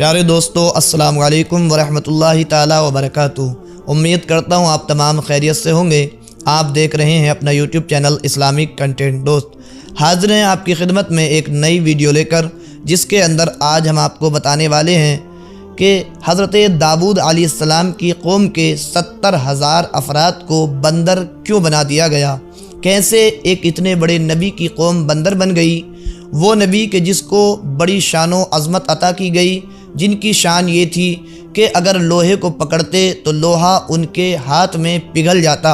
پیارے دوستو، السلام علیکم ورحمۃ اللہ تعالی وبرکاتہ۔ امید کرتا ہوں آپ تمام خیریت سے ہوں گے۔ آپ دیکھ رہے ہیں اپنا یوٹیوب چینل اسلامک کنٹینٹ دوست۔ حاضر ہیں آپ کی خدمت میں ایک نئی ویڈیو لے کر، جس کے اندر آج ہم آپ کو بتانے والے ہیں کہ حضرت داؤد علیہ السلام کی قوم کے 70,000 افراد کو بندر کیوں بنا دیا گیا، کیسے ایک اتنے بڑے نبی کی قوم بندر بن گئی۔ وہ نبی کہ جس کو بڑی شان و عظمت عطا کی گئی، جن کی شان یہ تھی کہ اگر لوہے کو پکڑتے تو لوہا ان کے ہاتھ میں پگھل جاتا،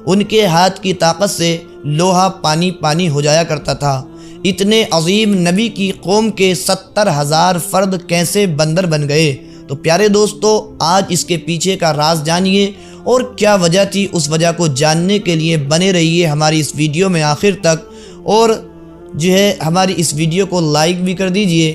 ان کے ہاتھ کی طاقت سے لوہا پانی پانی ہو جایا کرتا تھا۔ اتنے عظیم نبی کی قوم کے 70,000 فرد کیسے بندر بن گئے؟ تو پیارے دوستو، آج اس کے پیچھے کا راز جانیے اور کیا وجہ تھی، اس وجہ کو جاننے کے لیے بنے رہیے ہماری اس ویڈیو میں آخر تک، اور ہماری اس ویڈیو کو لائک بھی کر دیجئے۔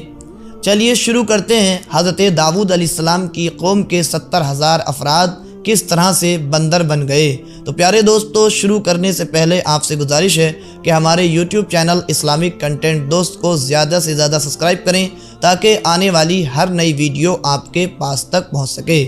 چلیے شروع کرتے ہیں۔ حضرت داؤد علیہ السلام کی قوم کے 70,000 افراد کس طرح سے بندر بن گئے۔ تو پیارے دوستو، شروع کرنے سے پہلے آپ سے گزارش ہے کہ ہمارے یوٹیوب چینل اسلامک کنٹینٹ دوست کو زیادہ سے زیادہ سبسکرائب کریں، تاکہ آنے والی ہر نئی ویڈیو آپ کے پاس تک پہنچ سکے۔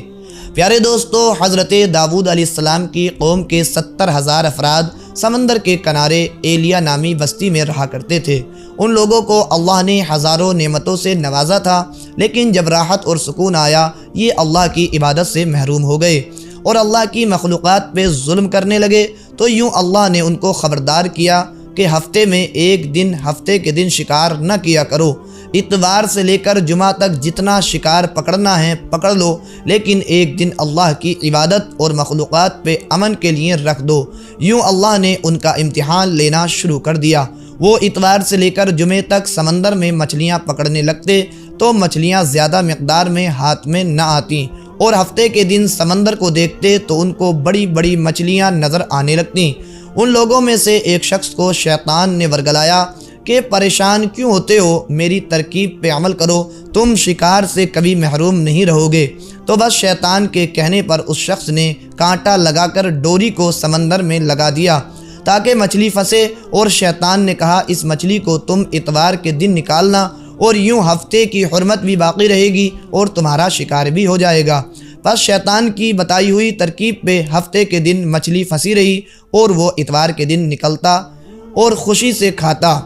پیارے دوستو، حضرت داؤد علیہ السلام کی قوم کے 70,000 افراد سمندر کے کنارے ایلیا نامی بستی میں رہا کرتے تھے۔ ان لوگوں کو اللہ نے ہزاروں نعمتوں سے نوازا تھا، لیکن جب راحت اور سکون آیا، یہ اللہ کی عبادت سے محروم ہو گئے اور اللہ کی مخلوقات پہ ظلم کرنے لگے۔ تو یوں اللہ نے ان کو خبردار کیا کہ ہفتے میں ایک دن، ہفتے کے دن شکار نہ کیا کرو۔ اتوار سے لے کر جمعہ تک جتنا شکار پکڑنا ہے پکڑ لو، لیکن ایک دن اللہ کی عبادت اور مخلوقات پہ امن کے لیے رکھ دو۔ یوں اللہ نے ان کا امتحان لینا شروع کر دیا۔ وہ اتوار سے لے کر جمعے تک سمندر میں مچھلیاں پکڑنے لگتے تو مچھلیاں زیادہ مقدار میں ہاتھ میں نہ آتیں، اور ہفتے کے دن سمندر کو دیکھتے تو ان کو بڑی بڑی مچھلیاں نظر آنے لگتیں۔ ان لوگوں میں سے ایک شخص کو شیطان نے ورگلایا کہ پریشان کیوں ہوتے ہو، میری ترکیب پہ عمل کرو، تم شکار سے کبھی محروم نہیں رہو گے۔ تو بس شیطان کے کہنے پر اس شخص نے کانٹا لگا کر ڈوری کو سمندر میں لگا دیا تاکہ مچھلی پھنسے، اور شیطان نے کہا اس مچھلی کو تم اتوار کے دن نکالنا، اور یوں ہفتے کی حرمت بھی باقی رہے گی اور تمہارا شکار بھی ہو جائے گا۔ پس شیطان کی بتائی ہوئی ترکیب پہ ہفتے کے دن مچھلی پھنسی رہی اور وہ اتوار کے دن نکلتا اور خوشی سے کھاتا۔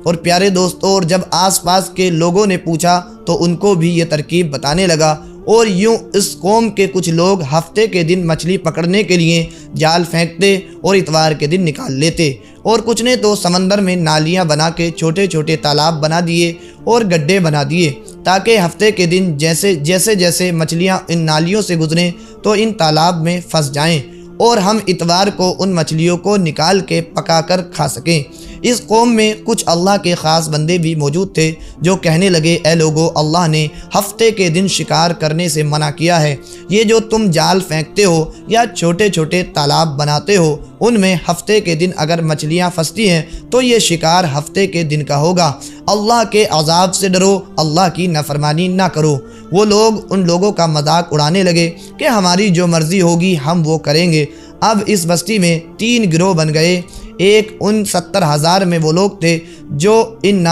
اور پیارے دوستو، اور جب آس پاس کے لوگوں نے پوچھا تو ان کو بھی یہ ترکیب بتانے لگا، اور یوں اس قوم کے کچھ لوگ ہفتے کے دن مچھلی پکڑنے کے لیے جال پھینکتے اور اتوار کے دن نکال لیتے، اور کچھ نے تو سمندر میں نالیاں بنا کے چھوٹے چھوٹے تالاب بنا دیے اور گڈھے بنا دیے، تاکہ ہفتے کے دن جیسے مچھلیاں ان نالیوں سے گزریں تو ان تالاب میں پھنس جائیں، اور ہم اتوار کو ان مچھلیوں کو نکال کے پکا کر کھا سکیں۔ اس قوم میں کچھ اللہ کے خاص بندے بھی موجود تھے جو کہنے لگے، اے لوگو، اللہ نے ہفتے کے دن شکار کرنے سے منع کیا ہے۔ یہ جو تم جال پھینکتے ہو یا چھوٹے چھوٹے تالاب بناتے ہو، ان میں ہفتے کے دن اگر مچھلیاں پھنستی ہیں تو یہ شکار ہفتے کے دن کا ہوگا۔ اللہ کے عذاب سے ڈرو، اللہ کی نافرمانی نہ کرو۔ وہ لوگ ان لوگوں کا مذاق اڑانے لگے کہ ہماری جو مرضی ہوگی ہم وہ کریں گے۔ اب اس بستی میں 3 گروہ بن گئے۔ ایک ان 70,000 میں وہ لوگ تھے جو ان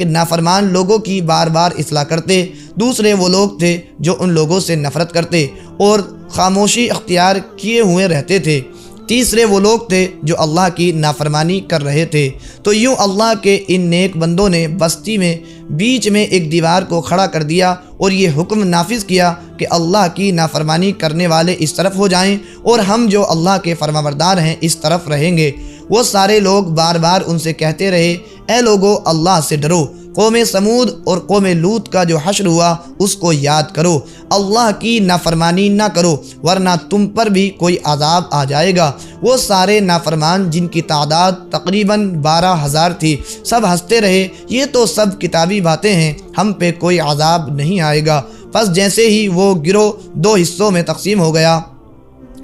نافرمان لوگوں کی بار بار اصلاح کرتے، دوسرے وہ لوگ تھے جو ان لوگوں سے نفرت کرتے اور خاموشی اختیار کیے ہوئے رہتے تھے، تیسرے وہ لوگ تھے جو اللہ کی نافرمانی کر رہے تھے۔ تو یوں اللہ کے ان نیک بندوں نے بستی میں بیچ میں ایک دیوار کو کھڑا کر دیا اور یہ حکم نافذ کیا کہ اللہ کی نافرمانی کرنے والے اس طرف ہو جائیں اور ہم جو اللہ کے فرمانبردار ہیں اس طرف رہیں گے۔ وہ سارے لوگ بار بار ان سے کہتے رہے، اے لوگو، اللہ سے ڈرو۔ قوم سمود اور قوم لوط کا جو حشر ہوا اس کو یاد کرو، اللہ کی نافرمانی نہ کرو ورنہ تم پر بھی کوئی عذاب آ جائے گا۔ وہ سارے نافرمان جن کی تعداد تقریباً 12,000 تھی، سب ہنستے رہے، یہ تو سب کتابی باتیں ہیں، ہم پہ کوئی عذاب نہیں آئے گا۔ پس جیسے ہی وہ گروہ 2 حصوں میں تقسیم ہو گیا،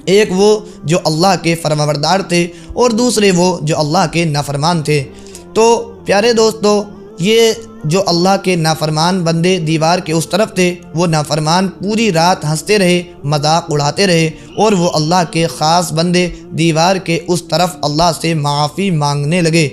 ایک وہ جو اللہ کے فرمانبردار تھے اور دوسرے وہ جو اللہ کے نافرمان تھے۔ تو پیارے دوستو، یہ جو اللہ کے نافرمان بندے دیوار کے اس طرف تھے، وہ نافرمان پوری رات ہنستے رہے، مذاق اڑاتے رہے، اور وہ اللہ کے خاص بندے دیوار کے اس طرف اللہ سے معافی مانگنے لگے۔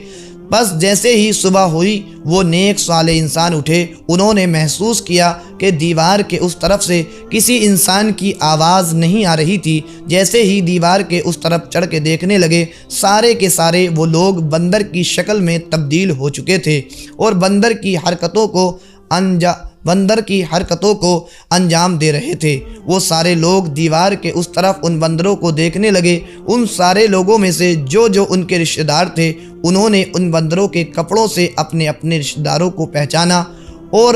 بس جیسے ہی صبح ہوئی وہ نیک صالح انسان اٹھے، انہوں نے محسوس کیا کہ دیوار کے اس طرف سے کسی انسان کی آواز نہیں آ رہی تھی۔ جیسے ہی دیوار کے اس طرف چڑھ کے دیکھنے لگے، سارے کے سارے وہ لوگ بندر کی شکل میں تبدیل ہو چکے تھے اور بندر کی حرکتوں کو انجام دے رہے تھے۔ وہ سارے لوگ دیوار کے اس طرف ان بندروں کو دیکھنے لگے۔ ان سارے لوگوں میں سے جو ان کے رشتہ دار تھے، انہوں نے ان بندروں کے کپڑوں سے اپنے اپنے رشتہ داروں کو پہچانا اور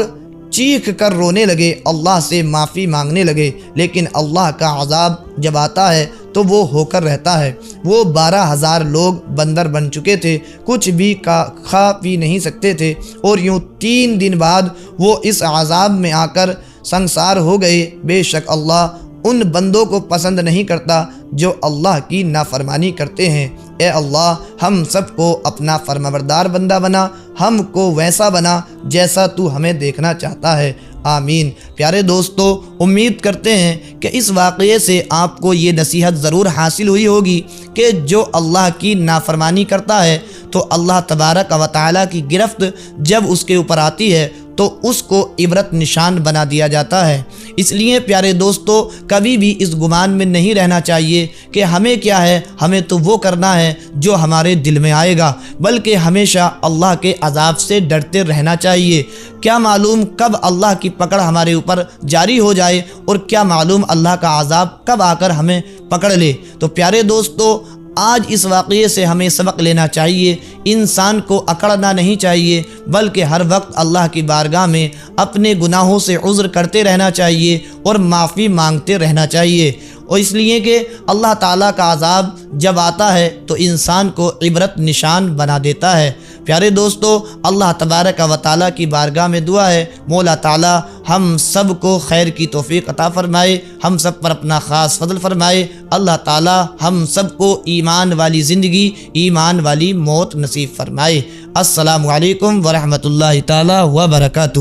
چیخ کر رونے لگے، اللہ سے معافی مانگنے لگے۔ لیکن اللہ کا عذاب جب آتا ہے تو وہ ہو کر رہتا ہے۔ وہ 12,000 لوگ بندر بن چکے تھے، کچھ بھی کھا پی نہیں سکتے تھے، اور یوں 3 دن بعد وہ اس عذاب میں آ کر سنگسار ہو گئے۔ بے شک اللہ ان بندوں کو پسند نہیں کرتا جو اللہ کی نافرمانی کرتے ہیں۔ اے اللہ، ہم سب کو اپنا فرمانبردار بندہ بنا، ہم کو ویسا بنا جیسا تو ہمیں دیکھنا چاہتا ہے، آمین۔ پیارے دوستو، امید کرتے ہیں کہ اس واقعے سے آپ کو یہ نصیحت ضرور حاصل ہوئی ہوگی کہ جو اللہ کی نافرمانی کرتا ہے تو اللہ تبارک و تعالیٰ کی گرفت جب اس کے اوپر آتی ہے تو اس کو عبرت نشان بنا دیا جاتا ہے۔ اس لیے پیارے دوستو، کبھی بھی اس گمان میں نہیں رہنا چاہیے کہ ہمیں کیا ہے، ہمیں تو وہ کرنا ہے جو ہمارے دل میں آئے گا، بلکہ ہمیشہ اللہ کے عذاب سے ڈرتے رہنا چاہیے۔ کیا معلوم کب اللہ کی پکڑ ہمارے اوپر جاری ہو جائے، اور کیا معلوم اللہ کا عذاب کب آ کر ہمیں پکڑ لے۔ تو پیارے دوستو، آج اس واقعے سے ہمیں سبق لینا چاہیے۔ انسان کو اکڑنا نہیں چاہیے، بلکہ ہر وقت اللہ کی بارگاہ میں اپنے گناہوں سے عذر کرتے رہنا چاہیے اور معافی مانگتے رہنا چاہیے، اور اس لیے کہ اللہ تعالیٰ کا عذاب جب آتا ہے تو انسان کو عبرت نشان بنا دیتا ہے۔ پیارے دوستو، اللہ تبارک و تعالیٰ کی بارگاہ میں دعا ہے، مولا تعالیٰ ہم سب کو خیر کی توفیق عطا فرمائے، ہم سب پر اپنا خاص فضل فرمائے۔ اللہ تعالیٰ ہم سب کو ایمان والی زندگی، ایمان والی موت نصیب فرمائے۔ السلام علیکم ورحمۃ اللہ تعالیٰ وبرکاتہ۔